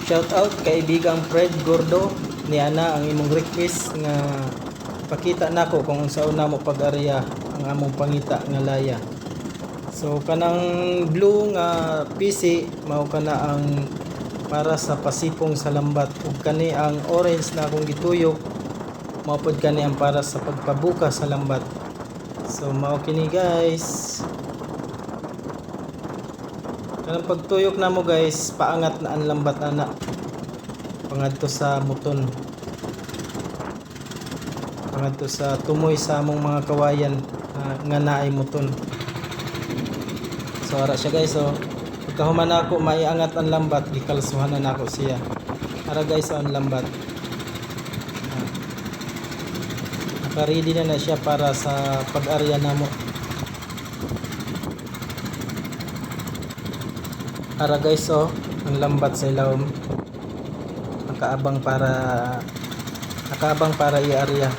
Shout out kaibigang Fred Gordo, ni ana ang imong request nga pakita nako kung unsa una mo pag-ariya ang among pangita nga laya. So kanang blue nga PC mao kana ang para sa pasipong sa lambat, ug kani ang orange na akong gituyok mao pod kani ang para sa pagpabuka sa lambat. So mao kini guys. Kanang pagtuyok namo guys, paangat na ang lambat ana pangadto sa muton, pangadto sa tumoy sa among mga kawayan nga naay muton. So ara siya guys, so pagkahuman ako maiangat ang lambat, gikalsuhanan nako siya. Ara guys, ang lambat naka-ready na siya para sa pag-arya namo. Ara guys, so ang lambat sa ilawom nakaabang para i-arya.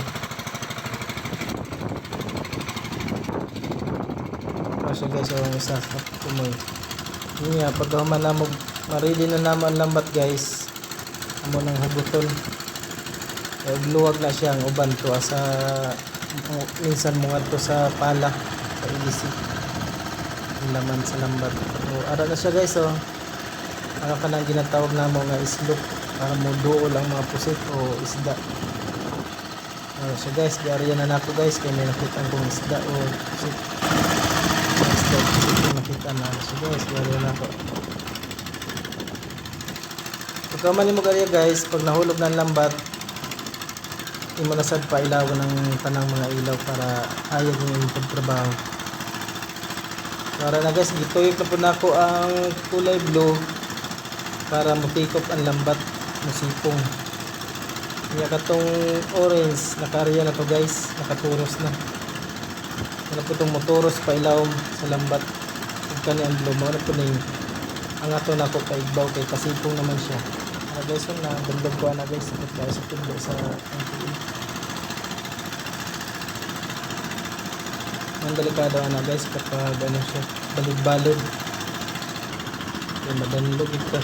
So guys, so ang isa sa tumoy yun nga, pagkahuman na mo ma-ready na naman ang lambat guys, amo nang huguton luwag na siya ang uban to sa minsan mga to sa pala sa ilisi ang laman sa lambat. So ara na siya guys, so ano ka nang ginatawag na mo nga islop para mo duol ang mga pusit o isda. So guys, diarya na nako guys kay may nakita kong isda o pusit. Isda pusit yung nakita na. So guys, diarya na nako. Pagka man mo gariya guys, pag nahulog na ang lambat, imo na sad pa ilawan ng tanang mga ilaw para ayag yung pagtrabaho. Para na guys, gituyok na po nako ang kulay blue para mutikop ang lambat, musipong. Kaya katong orange nakarya na to guys, nakaturos na. Wala po itong motoros pa ilawom sa lambat. Ug kani ang blue mo na po ning ang ato nako kay igbaw kay kasipong naman siya. Guys, na dagdag ko na guys sa tubo sa MPE. Ang delikado na guys kapag ano siya, balod-balod. Kaya madanlog ito.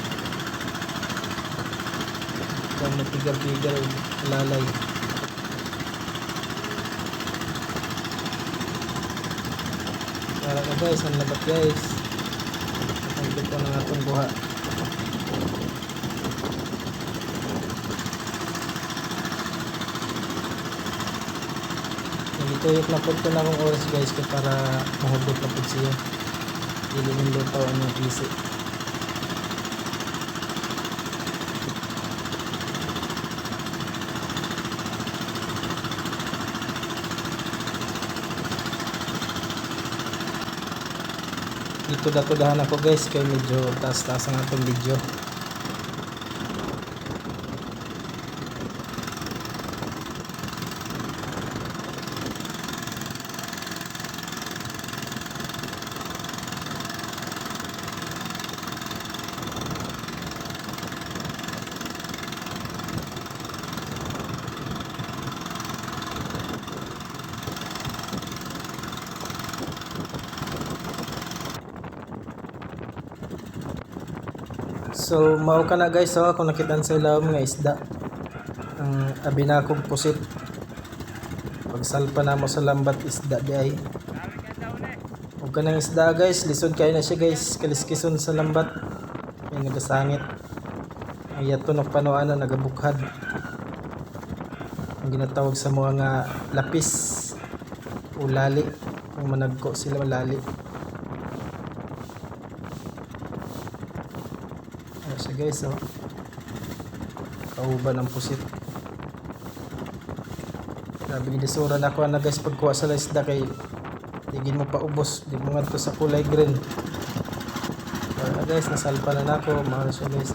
Kaya matigar-tigar lalay. Para ka guys, ang labat guys. Ang dito ng atong buha. Tuyok na po ito na akong oras guys kaya para mahugot na po siya. Dili yung lutaw ang yung PC. Dito datudahan ako guys kaya medyo taas-taas ang atong video. So mao ka na guys, so kung nakitaan sa ilawom nga isda ang abinakog pusit. Pagsalpa na mo sa lambat isda di ay. Ug kanang isda guys, lisod kay na siya guys, kaliskison sa lambat. May nagasangit. Ay tunok panoan na nagabukhad. Ang ginatawag sa mga nga lapis o lali. Kung managko sila lali. Siya guys, oh. Kauban ang pusit. Grabe gidisuran ako na guys pagkuha sa isda kay digin mo pa ubos, di mo nga to sa kulay green. Guys, nasalpa na nako, mahal siya guys.